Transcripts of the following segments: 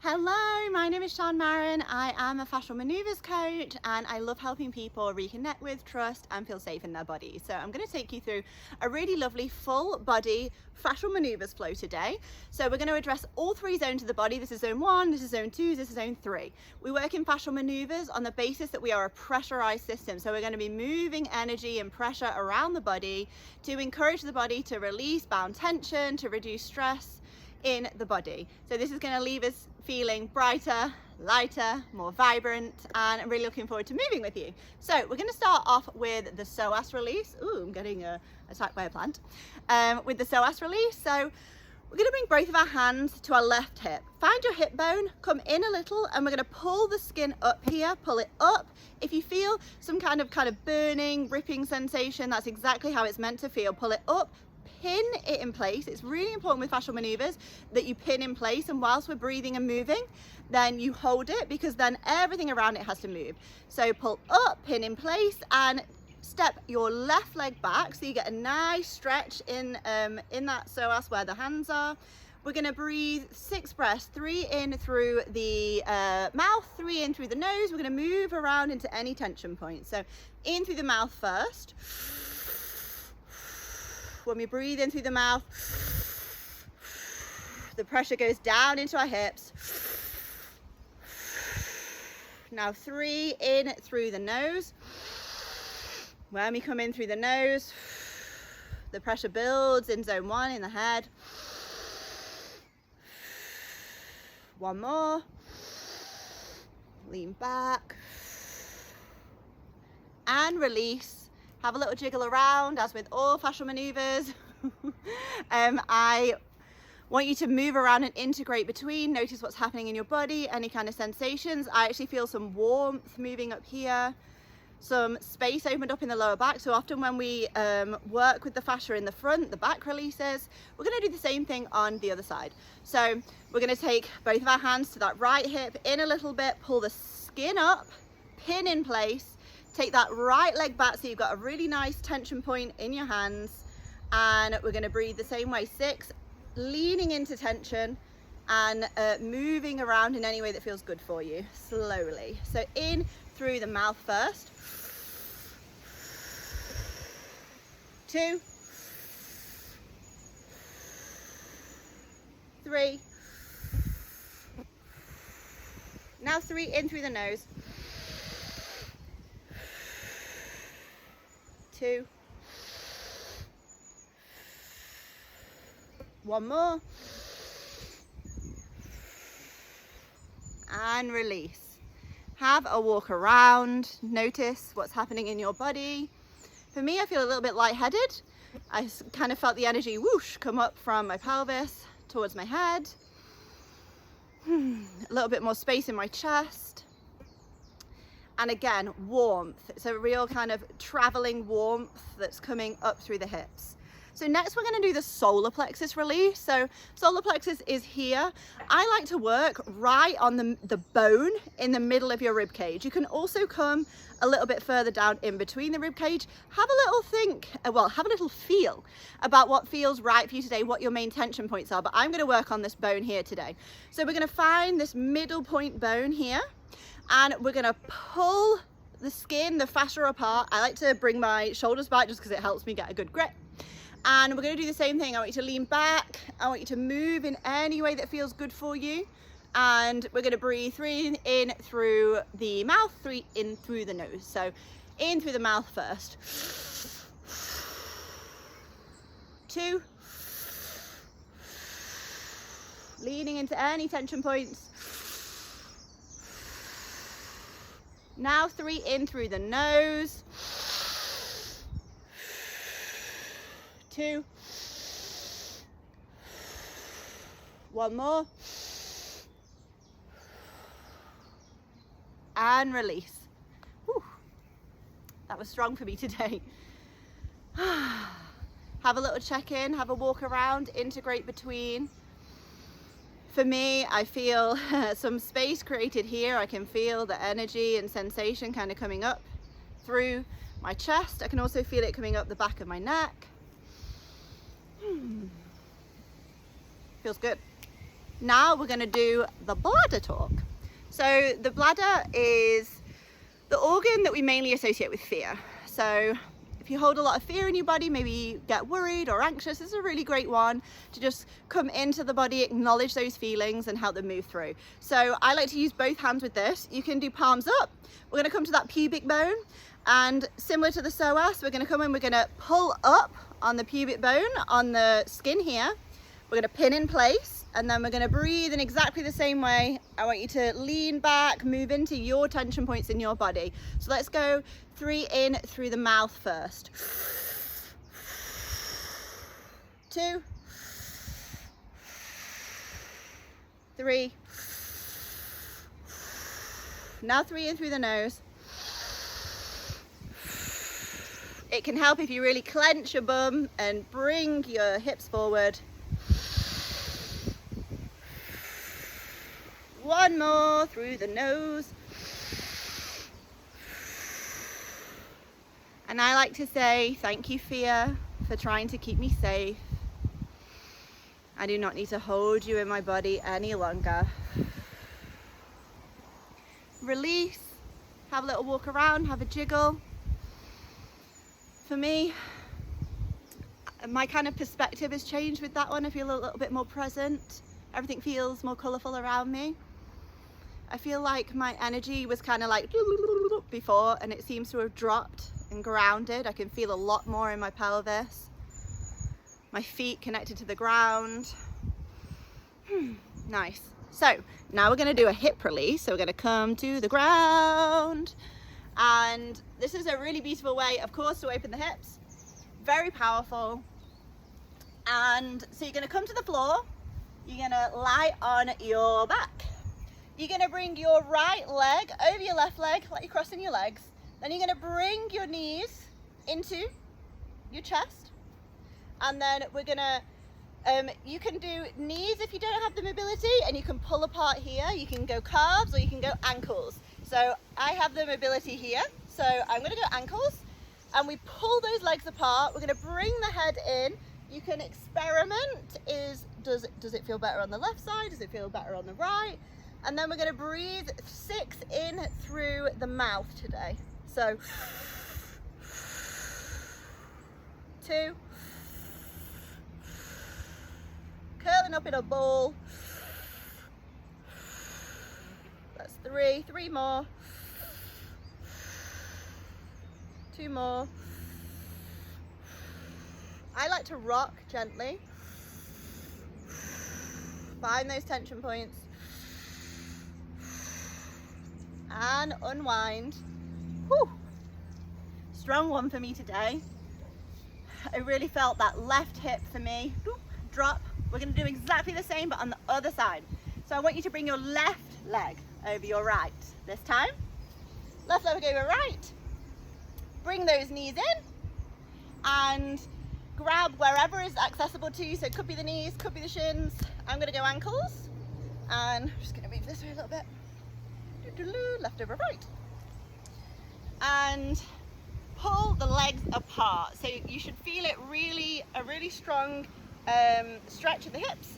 Hello, my name is Sean Marin. I am a fascial maneuvers coach and I love helping people reconnect with, trust and feel safe in their body. So I'm going to take you through a really lovely full body fascial maneuvers flow today. So we're going to address all three zones of the body. This is zone 1, this is zone 2, this is zone 3. We work in fascial maneuvers on the basis that we are a pressurized system. So we're going to be moving energy and pressure around the body to encourage the body to release bound tension, to reduce stress in the body. So this is going to leave us feeling brighter, lighter, more vibrant, and I'm really looking forward to moving with you. So we're going to start off with the psoas release. Ooh, I'm getting attacked by a plant. With the psoas release. So we're going to bring both of our hands to our left hip. Find your hip bone, come in a little, and we're going to pull the skin up here, pull it up. If you feel some kind of burning, ripping sensation, that's exactly how it's meant to feel. Pull it up, pin it in place. It's really important with fascial maneuvers that you pin in place, and whilst we're breathing and moving, then you hold it, because then everything around it has to move. So pull up, pin in place, and step your left leg back so you get a nice stretch in that psoas where the hands are. We're going to breathe 6 breaths, 3 in through the mouth, 3 in through the nose. We're going to move around into any tension point. So in through the mouth first. When we breathe in through the mouth, the pressure goes down into our hips. Now 3 in through the nose. When we come in through the nose, the pressure builds in zone 1 in the head. 1 more. Lean back. And release. Have a little jiggle around, as with all fascial maneuvers. I want you to move around and integrate between. Notice what's happening in your body, any kind of sensations. I actually feel some warmth moving up here, some space opened up in the lower back. So often when we work with the fascia in the front, the back releases. We're going to do the same thing on the other side. So we're going to take both of our hands to that right hip, in a little bit, pull the skin up, pin in place. Take that right leg back so you've got a really nice tension point in your hands, and we're going to breathe the same way. 6, leaning into tension and moving around in any way that feels good for you, slowly. So in through the mouth first. 2, 3. Now 3 in through the nose. 2. 1 more. And release. Have a walk around. Notice what's happening in your body. For me, I feel a little bit lightheaded. I kind of felt the energy whoosh come up from my pelvis towards my head. A little bit more space in my chest. And again, warmth. It's a real kind of traveling warmth that's coming up through the hips. So next we're going to do the solar plexus release. So solar plexus is here. I like to work right on the bone in the middle of your rib cage. You can also come a little bit further down in between the rib cage. Have a little think, have a little feel about what feels right for you today, what your main tension points are. But I'm going to work on this bone here today. So we're going to find this middle point bone here. And we're going to pull the skin, the fascia apart. I like to bring my shoulders back just because it helps me get a good grip. And we're going to do the same thing. I want you to lean back. I want you to move in any way that feels good for you. And we're going to breathe 3 in through the mouth, 3 in through the nose. So in through the mouth first. 2. Leaning into any tension points. Now 3 in through the nose. 2. 1 more. And release. Whew. That was strong for me today. Have a little check-in, have a walk around, integrate between. For me, I feel some space created here. I can feel the energy and sensation kind of coming up through my chest. I can also feel it coming up the back of my neck. Feels good. Now we're going to do the bladder talk. So the bladder is the organ that we mainly associate with fear. So if you hold a lot of fear in your body, maybe you get worried or anxious, this is a really great one to just come into the body, acknowledge those feelings and help them move through. So I like to use both hands with this. You can do palms up. We're going to come to that pubic bone, and similar to the psoas, we're going to come in, we're going to pull up on the pubic bone, on the skin here. We're going to pin in place, and then we're going to breathe in exactly the same way. I want you to lean back, move into your tension points in your body. So let's go 3 in through the mouth first. 2, 3. Now 3 in through the nose. It can help if you really clench your bum and bring your hips forward. 1 more through the nose. And I like to say, thank you, fear, for trying to keep me safe. I do not need to hold you in my body any longer. Release, have a little walk around, have a jiggle. For me, my kind of perspective has changed with that one. I feel a little bit more present. Everything feels more colourful around me. I feel like my energy was kind of like before, and it seems to have dropped and grounded. I can feel a lot more in my pelvis. My feet connected to the ground. Nice. So now we're going to do a hip release. So we're going to come to the ground. And this is a really beautiful way, of course, to open the hips. Very powerful. And so you're going to come to the floor. You're going to lie on your back. You're going to bring your right leg over your left leg, like you're crossing your legs. Then you're going to bring your knees into your chest. And then we're going to, you can do knees if you don't have the mobility, and you can pull apart here. You can go calves or you can go ankles. So I have the mobility here. So I'm going to go ankles, and we pull those legs apart. We're going to bring the head in. You can experiment. Does it feel better on the left side? Does it feel better on the right? And then we're going to breathe 6 in through the mouth today. So 2, curling up in a ball. That's 3. 3 more. 2 more. I like to rock gently. Find those tension points. And unwind. Whew. Strong one for me today. I really felt that left hip for me. Drop. We're going to do exactly the same, but on the other side. So I want you to bring your left leg over your right this time. Left leg over right. Bring those knees in and grab wherever is accessible to you. So it could be the knees, could be the shins. I'm going to go ankles, and I'm just going to move this way a little bit. Left over right. And pull the legs apart. So you should feel it really, a really strong stretch of the hips.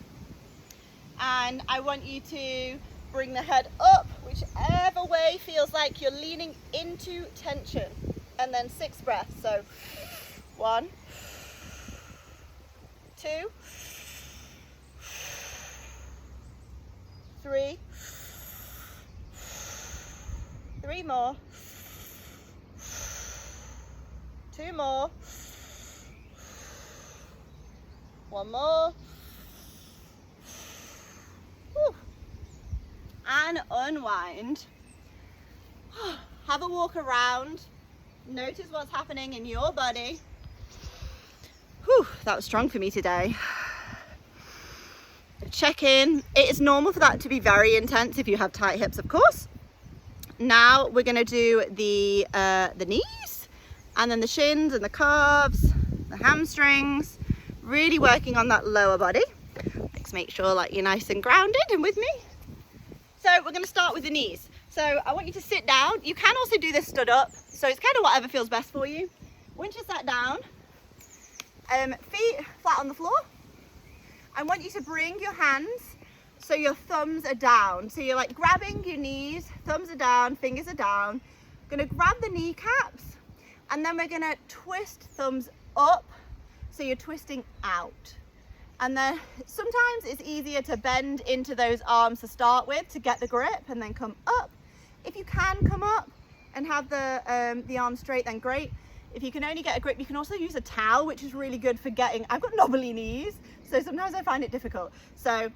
And I want you to bring the head up, whichever way feels like you're leaning into tension. And then 6 breaths. So 1, 2, 3, 3 more, 2 more, 1 more. Whew. And unwind. Have a walk around. Notice what's happening in your body. Whew, that was strong for me today. Check in. It is normal for that to be very intense if you have tight hips, of course. Now we're going to do the knees, and then the shins and the calves, the hamstrings, really working on that lower body. Let's make sure like you're nice and grounded and with me. So we're going to start with the knees. So I want you to sit down. You can also do this stood up, so it's kind of whatever feels best for you. Once you're sat down, feet flat on the floor, I want you to bring your hands So your thumbs are down. So you're like grabbing your knees, thumbs are down, fingers are down. Gonna grab the kneecaps, and then we're gonna twist thumbs up. So you're twisting out. And then sometimes it's easier to bend into those arms to start with to get the grip, and then come up. If you can come up and have the arms straight, then great. If you can only get a grip, you can also use a towel, which is really good for getting, I've got knobbly knees, so sometimes I find it difficult. So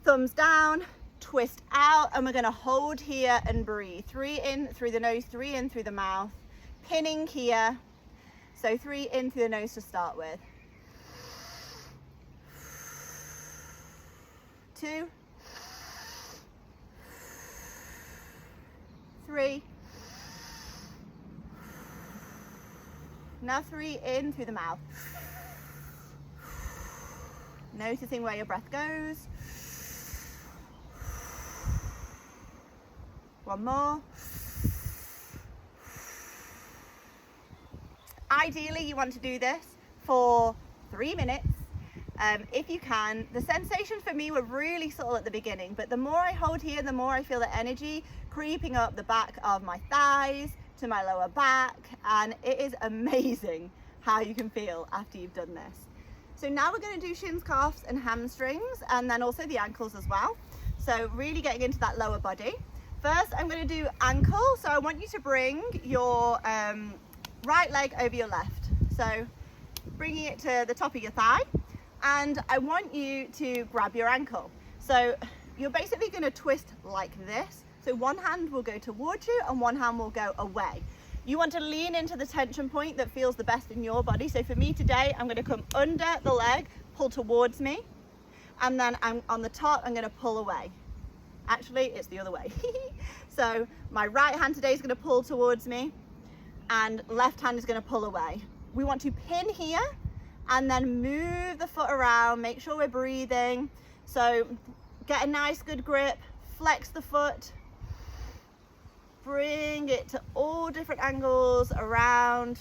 thumbs down, twist out, and we're gonna hold here and breathe. 3 in through the nose, 3 in through the mouth, pinning here. So 3 in through the nose to start with. 2, 3. Now 3 in through the mouth. Noticing where your breath goes. 1 more. Ideally, you want to do this for 3 minutes. If you can. The sensations for me were really subtle at the beginning, but the more I hold here, the more I feel the energy creeping up the back of my thighs to my lower back, and it is amazing how you can feel after you've done this. So now we're going to do shins, calves and hamstrings, and then also the ankles as well. So really getting into that lower body. First, I'm going to do ankle. So I want you to bring your right leg over your left. So bringing it to the top of your thigh, and I want you to grab your ankle. So you're basically going to twist like this. So one hand will go towards you and one hand will go away. You want to lean into the tension point that feels the best in your body. So for me today, I'm going to come under the leg, pull towards me, and then I'm on the top, I'm going to pull away. Actually, it's the other way. So my right hand today is going to pull towards me and left hand is going to pull away. We want to pin here and then move the foot around, make sure we're breathing. So get a nice good grip, flex the foot, bring it to all different angles around,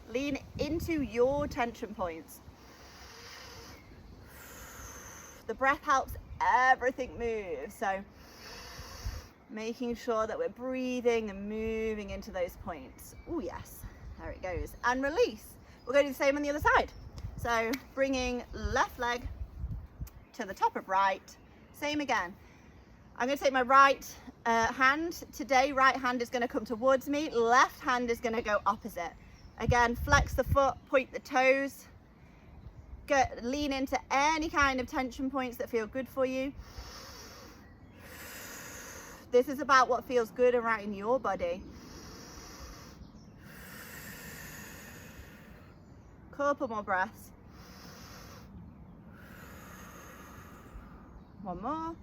lean into your tension points. The breath helps everything move, so making sure that we're breathing and moving into those points. Oh yes, there it goes. And release. We're going to do the same on the other side. So bringing left leg to the top of right, same again. I'm going to take my right hand. Today, right hand is going to come towards me, left hand is going to go opposite. Again, flex the foot, point the toes, lean into any kind of tension points that feel good for you. This is about what feels good and right in your body. Couple more breaths. 1 more.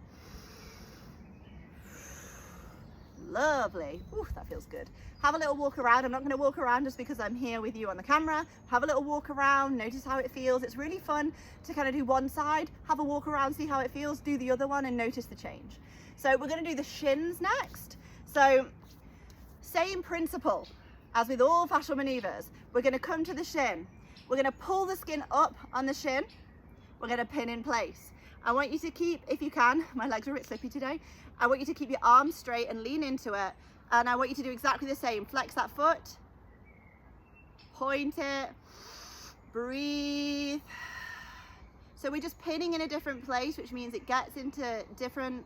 Lovely. Ooh, that feels good. Have a little walk around. I'm not going to walk around just because I'm here with you on the camera. Have a little walk around, notice how it feels. It's really fun to kind of do one side, have a walk around, see how it feels, do the other one and notice the change. So we're going to do the shins next. So same principle as with all fascial maneuvers. We're going to come to the shin. We're going to pull the skin up on the shin. We're going to pin in place. I want you to keep, if you can, my legs are a bit slippy today. I want you to keep your arms straight and lean into it. And I want you to do exactly the same. Flex that foot, point it, breathe. So we're just pinning in a different place, which means it gets into different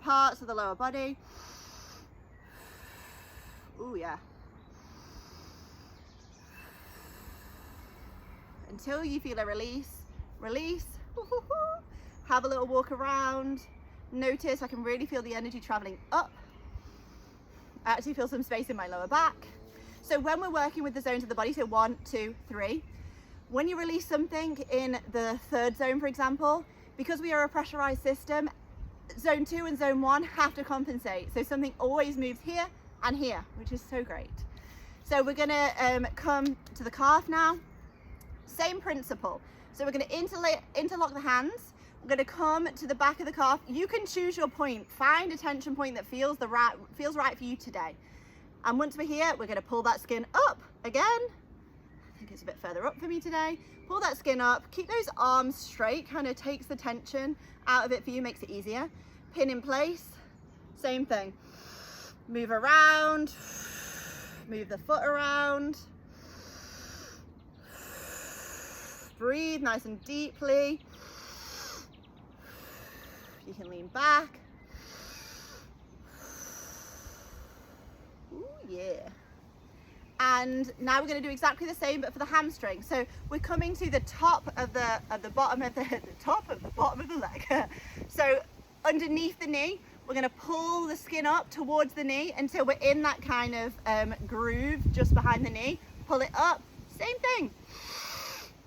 parts of the lower body. Oh yeah. Until you feel a release. Have a little walk around. Notice I can really feel the energy traveling up. I actually feel some space in my lower back. So when we're working with the zones of the body, so 1, 2, 3, when you release something in the third zone, for example, because we are a pressurized system, zone 2 and zone 1 have to compensate. So something always moves here and here, which is so great. So we're gonna come to the calf now. Same principle. So we're gonna interlock the hands. We're going to come to the back of the calf. You can choose your point. Find a tension point that feels right for you today. And once we're here, we're going to pull that skin up again. I think it's a bit further up for me today. Pull that skin up, keep those arms straight, kind of takes the tension out of it for you, makes it easier. Pin in place, same thing. Move around, move the foot around. Breathe nice and deeply. You can lean back. Ooh, yeah. And now we're going to do exactly the same, but for the hamstring. So we're coming to the top of the bottom of the top of the bottom of the leg. So underneath the knee, we're going to pull the skin up towards the knee until we're in that kind of groove just behind the knee. Pull it up. Same thing.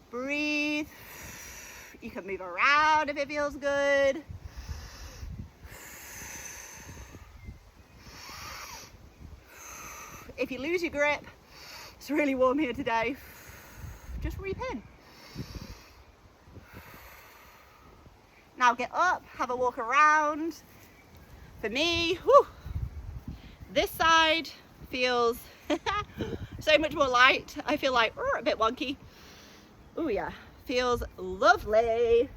Breathe. You can move around if it feels good. If you lose your grip, it's really warm here today, just repin. Now get up, have a walk around. For me, whew, this side feels so much more light. I feel like a bit wonky. Oh yeah, feels lovely.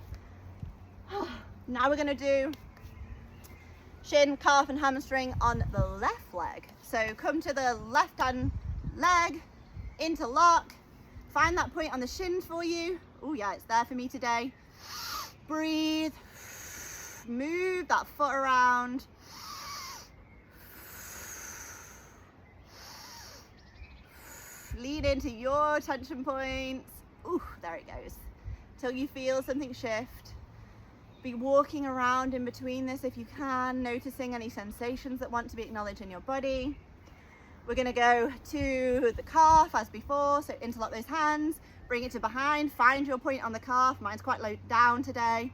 Now we're gonna do shin, calf and hamstring on the left leg. So come to the left hand leg, interlock, find that point on the shin for you. Oh yeah, it's there for me today. Breathe, move that foot around. Lean into your tension points. Ooh, there it goes. Till you feel something shift. Be walking around in between this if you can, noticing any sensations that want to be acknowledged in your body. We're going to go to the calf as before, so interlock those hands, bring it to behind, find your point on the calf. Mine's quite low down today.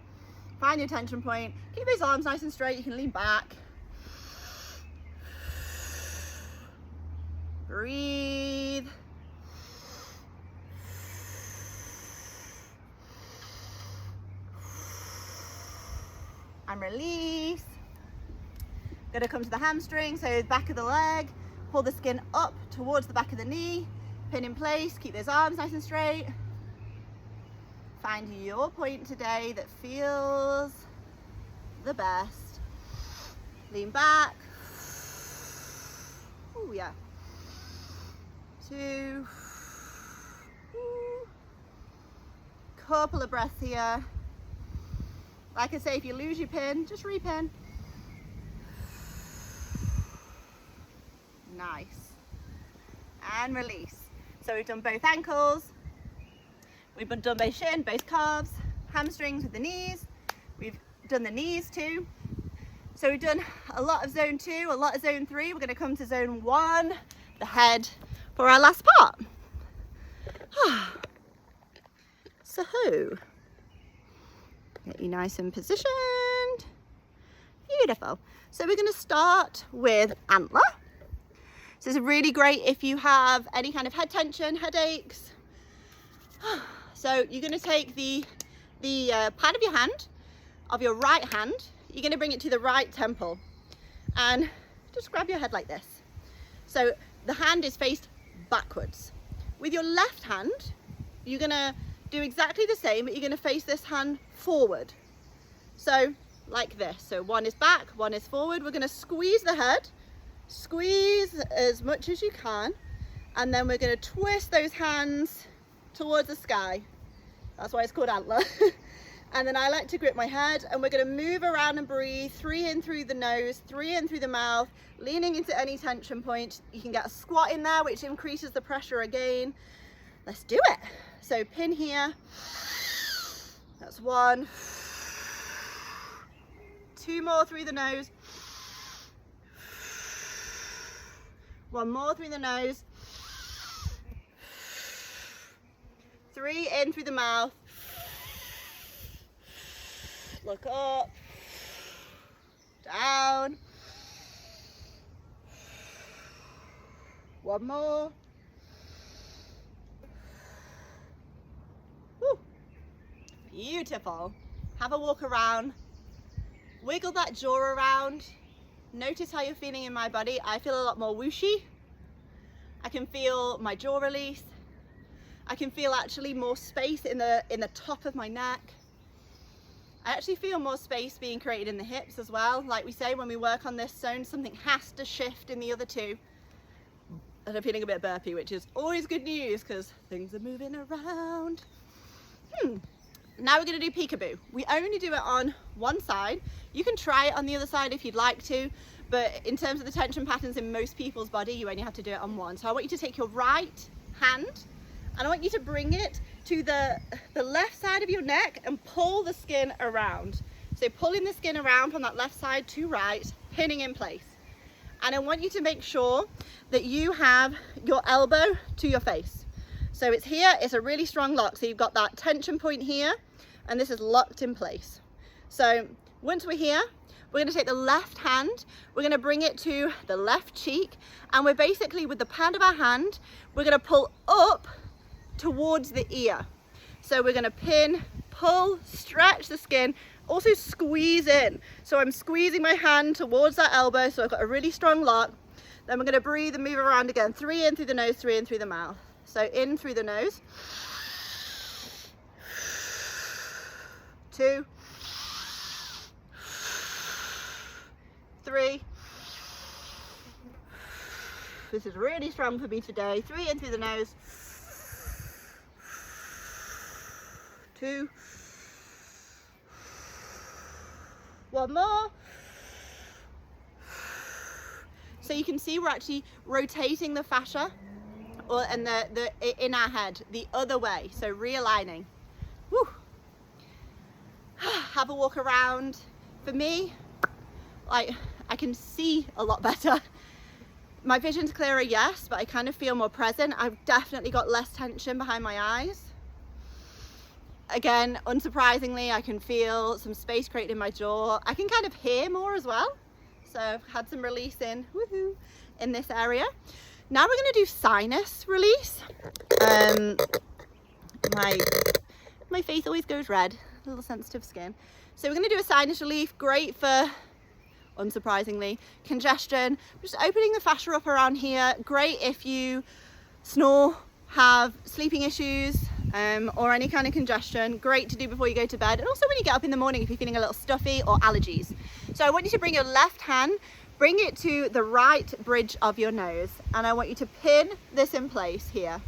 Find your tension point, keep those arms nice and straight, you can lean back. Breathe. And release. Gonna come to the hamstring, so back of the leg, pull the skin up towards the back of the knee, pin in place, keep those arms nice and straight. Find your point today that feels the best. Lean back. Oh yeah. 2. Couple of breaths here. Like I say, if you lose your pin, just repin. Nice. And release. So we've done both ankles. We've done both shin, both calves, hamstrings with the knees. We've done the knees too. So we've done a lot of zone 2, a lot of zone 3. We're going to come to zone 1, the head, for our last part. So get you nice and positioned. Beautiful. So we're going to start with antler. So it's really great if you have any kind of head tension, headaches. So you're going to take the palm of your hand, of your right hand, you're going to bring it to the right temple and just grab your head like this. So the hand is faced backwards. With your left hand, you're going to do exactly the same, but you're going to face this hand forward. So like this. So one is back, one is forward. We're going to squeeze the head, squeeze as much as you can, and then we're going to twist those hands towards the sky. That's why it's called antler. And then I like to grip my head, and we're going to move around and breathe. 3 in through the nose, 3 in through the mouth, leaning into any tension point. You can get a squat in there, which increases the pressure again. Let's do it. So pin here. That's 1. 2 more through the nose. 1 more through the nose. 3 in through the mouth. Look up, down. 1 more. Woo. Beautiful. Have a walk around. Wiggle that jaw around. Notice how you're feeling in my body. I feel a lot more whooshy. I can feel my jaw release. I can feel actually more space in the top of my neck. I actually feel more space being created in the hips as well. Like we say, when we work on this zone, something has to shift in the other two. And I'm feeling a bit burpy, which is always good news because things are moving around. Now we're going to do peekaboo. We only do it on one side. You can try it on the other side if you'd like to, but in terms of the tension patterns in most people's body, you only have to do it on one. So I want you to take your right hand and I want you to bring it to the left side of your neck and pull the skin around. So pulling the skin around from that left side to right, pinning in place. And I want you to make sure that you have your elbow to your face. So it's here, it's a really strong lock. So you've got that tension point here, and this is locked in place. So once we're here, we're gonna take the left hand, we're gonna bring it to the left cheek, and we're basically, with the pad of our hand, we're gonna pull up towards the ear. So we're gonna pin, pull, stretch the skin, also squeeze in. So I'm squeezing my hand towards that elbow, so I've got a really strong lock. Then we're gonna breathe and move around again. 3 in through the nose, 3 in through the mouth. So in through the nose. 2, 3. This is really strong for me today. 3 in through the nose. 2. 1 more. So you can see we're actually rotating the fascia and the in our head the other way. So realigning. Woo. Have a walk around. For me, like, I can see a lot better. My vision's clearer, yes, but I kind of feel more present. I've definitely got less tension behind my eyes. Again, unsurprisingly, I can feel some space created in my jaw. I can kind of hear more as well. So I've had some release in, woohoo, in this area. Now we're gonna do sinus release. My face always goes red, a little sensitive skin. So we're gonna do a sinus relief, great for, unsurprisingly, congestion. Just opening the fascia up around here. Great if you snore, have sleeping issues, or any kind of congestion. Great to do before you go to bed, and also when you get up in the morning if you're feeling a little stuffy or allergies. So I want you to bring your left hand, bring it to the right bridge of your nose, and I want you to pin this in place here.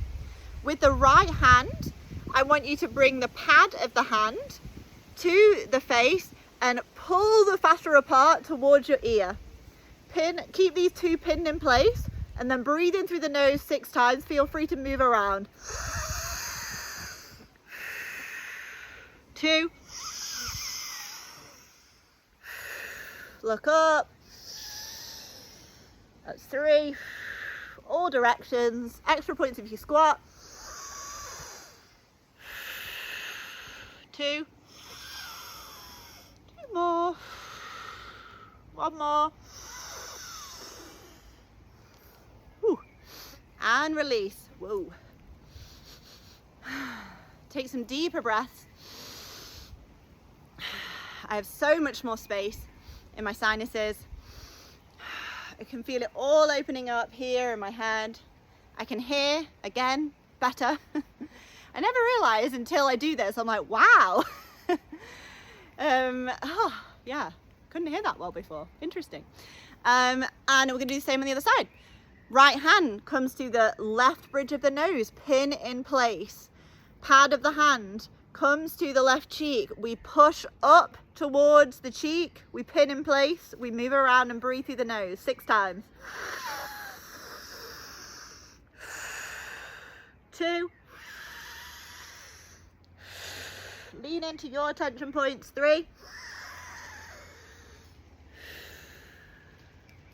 With the right hand, I want you to bring the pad of the hand to the face and pull the fascia apart towards your ear. Keep these two pinned in place, and then breathe in through the nose 6 times. Feel free to move around. 2. Look up. That's 3. All directions. Extra points if you squat. 2. 2 more. 1 more. Whew. And release. Whoa. Take some deeper breaths. I have so much more space in my sinuses. I can feel it all opening up here in my head. I can hear, again, better. I never realized until I do this, I'm like, wow. Oh, yeah, couldn't hear that well before. Interesting. And we're gonna do the same on the other side. Right hand comes to the left bridge of the nose, pin in place. Pad of the hand comes to the left cheek. We push up towards the cheek, we pin in place, we move around and breathe through the nose 6 times. 2. Lean into your tension points. 3.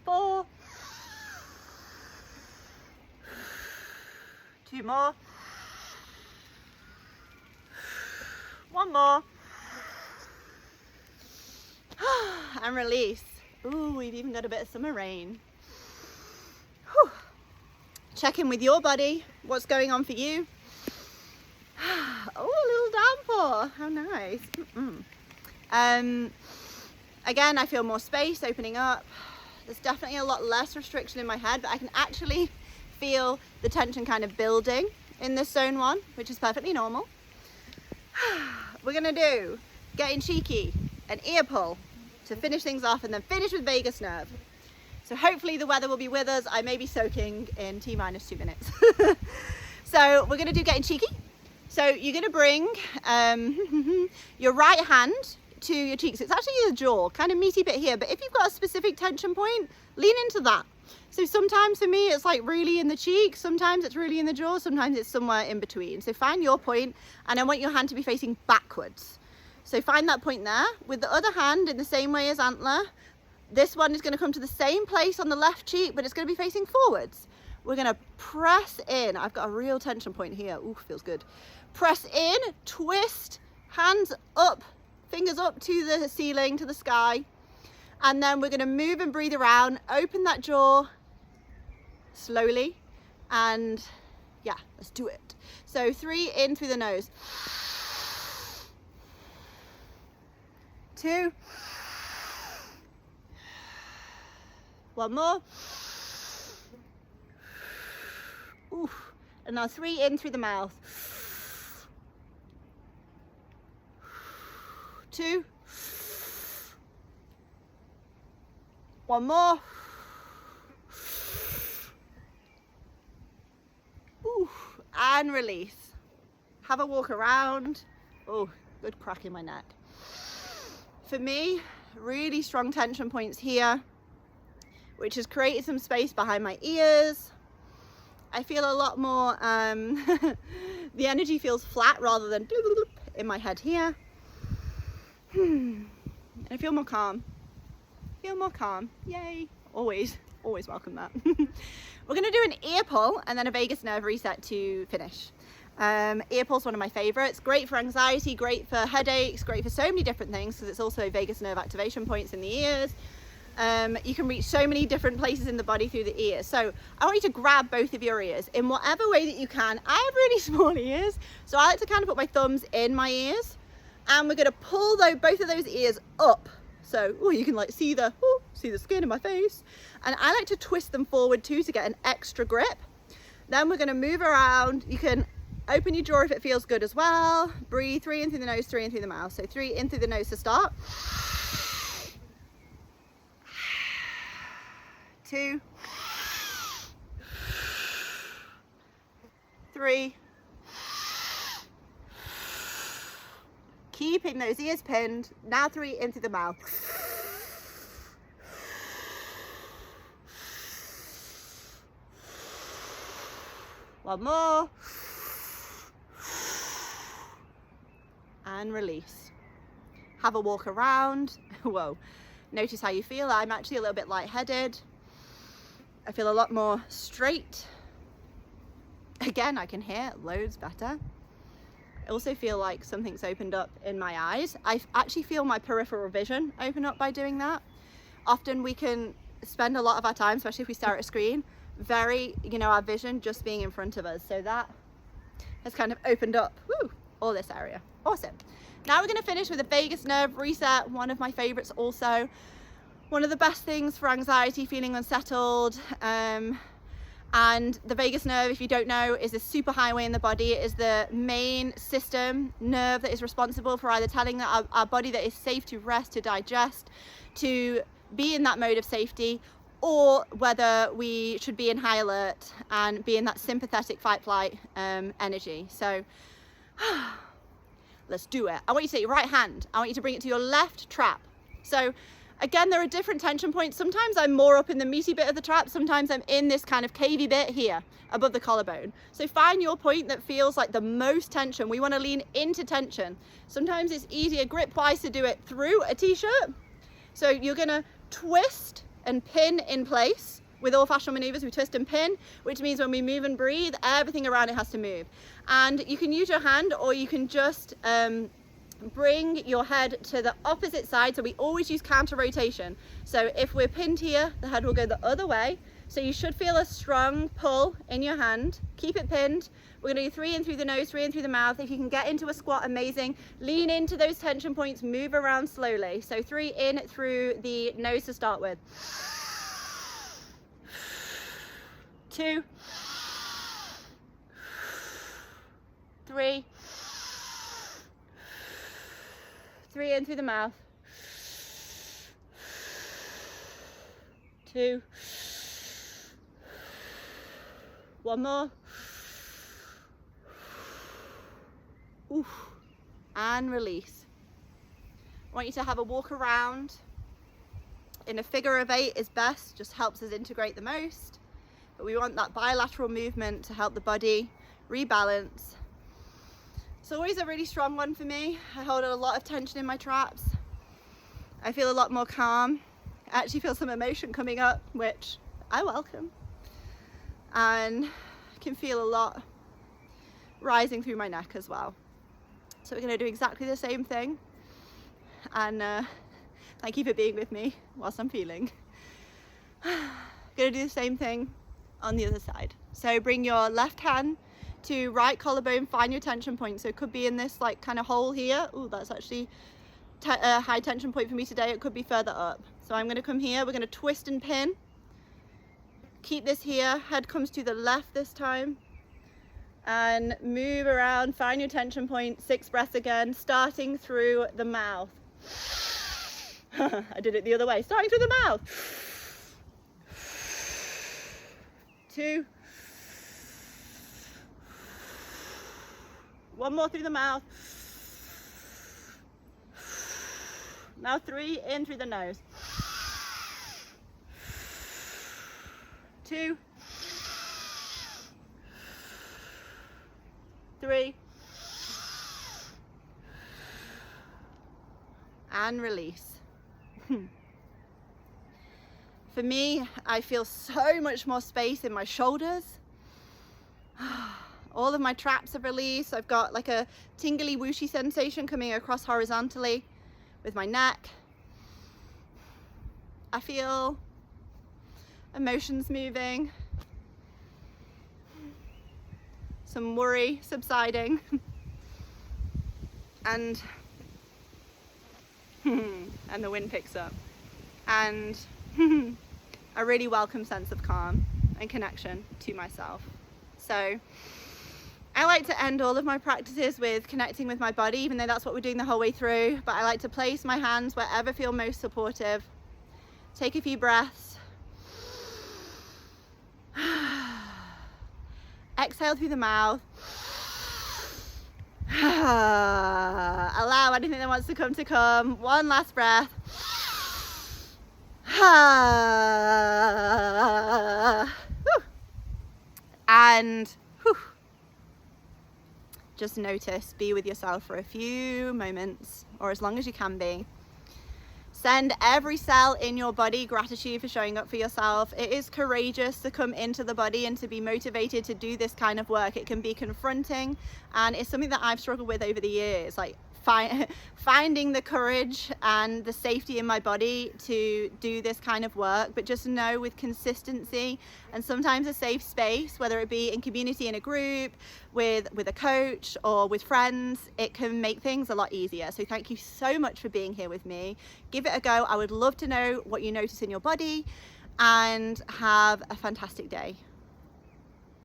4. 2 more. 1 more. And release. Ooh, we've even got a bit of summer rain. Whew. Check in with your body. What's going on for you? Oh, a little downpour. How nice. Again, I feel more space opening up. There's definitely a lot less restriction in my head, but I can actually feel the tension kind of building in this zone 1, which is perfectly normal. We're gonna do getting cheeky, an ear pull to finish things off, and then finish with vagus nerve. So hopefully the weather will be with us. I may be soaking in T-2 minutes. So we're gonna do getting cheeky. So you're gonna bring your right hand to your cheeks. It's actually your jaw, kind of meaty bit here, but if you've got a specific tension point, lean into that. So sometimes for me, it's like really in the cheek, sometimes it's really in the jaw, sometimes it's somewhere in between. So find your point, and I want your hand to be facing backwards. So find that point there. With the other hand, in the same way as antler, this one is gonna come to the same place on the left cheek, but it's gonna be facing forwards. We're gonna press in. I've got a real tension point here. Ooh, feels good. Press in, twist, hands up, fingers up to the ceiling, to the sky. And then we're gonna move and breathe around, open that jaw slowly. And yeah, let's do it. So 3 in through the nose. 2. 1 more. Ooh. And now 3 in through the mouth. 2. 1 more. Ooh. And release. Have a walk around. Oh, good crack in my neck. For me, really strong tension points here, which has created some space behind my ears. I feel a lot more, the energy feels flat rather than in my head here. And I feel more calm. Yay. Always welcome that. We're gonna do an ear pull and then a vagus nerve reset to finish. Ear pull's one of my favorites. Great for anxiety, great for headaches, great for so many different things, because it's also vagus nerve activation points in the ears. You can reach so many different places in the body through the ears. So I want you to grab both of your ears in whatever way that you can. I have really small ears, so I like to kind of put my thumbs in my ears, and we're gonna pull both of those ears up. So you can like see the skin in my face. And I like to twist them forward too to get an extra grip. Then we're gonna move around. You can open your jaw if it feels good as well. Breathe 3 in through the nose, 3 in through the mouth. So 3 in through the nose to start. 2, 3. Keeping those ears pinned. Now 3 in through the mouth. 1 more. And release. Have a walk around. Whoa. Notice how you feel. I'm actually a little bit lightheaded. I feel a lot more straight. Again, I can hear loads better. I also feel like something's opened up in my eyes. I actually feel my peripheral vision open up by doing that. Often we can spend a lot of our time, especially if we stare at a screen, our vision just being in front of us. So that has kind of opened up, all this area. Awesome. Now we're gonna finish with a vagus nerve reset, one of my favorites also. One of the best things for anxiety, feeling unsettled. And the vagus nerve, if you don't know, is a super highway in the body. It is the main system nerve that is responsible for either telling our body that it's safe to rest, to digest, to be in that mode of safety, or whether we should be in high alert and be in that sympathetic fight-flight energy. So let's do it. I want you to take your right hand. I want you to bring it to your left trap. So again, there are different tension points. Sometimes I'm more up in the meaty bit of the trap. Sometimes I'm in this kind of cavey bit here above the collarbone. So find your point that feels like the most tension. We want to lean into tension. Sometimes it's easier grip-wise to do it through a t-shirt. So you're going to twist and pin in place. With all fascial maneuvers, we twist and pin, which means when we move and breathe, everything around it has to move. And you can use your hand, or you can just bring your head to the opposite side. So we always use counter rotation. So if we're pinned here, the head will go the other way. So you should feel a strong pull in your hand. Keep it pinned. We're gonna do 3 in through the nose, 3 in through the mouth. If you can get into a squat, amazing. Lean into those tension points, move around slowly. So 3 in through the nose to start with. 2, 3. 3 in through the mouth. 2. 1 more. Oof. And release. I want you to have a walk around. In a figure of 8 is best, just helps us integrate the most. But we want that bilateral movement to help the body rebalance. It's always a really strong one for me. I hold a lot of tension in my traps. I feel a lot more calm. I actually feel some emotion coming up, which I welcome. And I can feel a lot rising through my neck as well. So we're going to do exactly the same thing. And thank you for being with me whilst I'm feeling. Going to do the same thing on the other side. So bring your left hand to right collarbone, find your tension point. So it could be in this like kind of hole here. Oh, that's actually a high tension point for me today. It could be further up. So I'm going to come here. We're going to twist and pin. Keep this here. Head comes to the left this time. And move around, find your tension point, 6 breaths again, starting through the mouth. I did it the other way, starting through the mouth. 2. 1 more through the mouth. Now 3, in through the nose. 2. 3. And release. For me, I feel so much more space in my shoulders. All of my traps have released. I've got like a tingly whooshy sensation coming across horizontally with my neck. I feel emotions moving. Some worry subsiding. And the wind picks up. And a really welcome sense of calm and connection to myself. So I like to end all of my practices with connecting with my body, even though that's what we're doing the whole way through. But I like to place my hands wherever feel most supportive. Take a few breaths. Exhale through the mouth. Allow anything that wants to come. One last breath. And just notice, be with yourself for a few moments, or as long as you can be. Send every cell in your body gratitude for showing up for yourself. It is courageous to come into the body and to be motivated to do this kind of work. It can be confronting, and it's something that I've struggled with over the years, like finding the courage and the safety in my body to do this kind of work. But just know, with consistency and sometimes a safe space, whether it be in community, in a group, with a coach or with friends, it can make things a lot easier. So thank you so much for being here with me. Give it a go. I would love to know what you notice in your body, and have a fantastic day.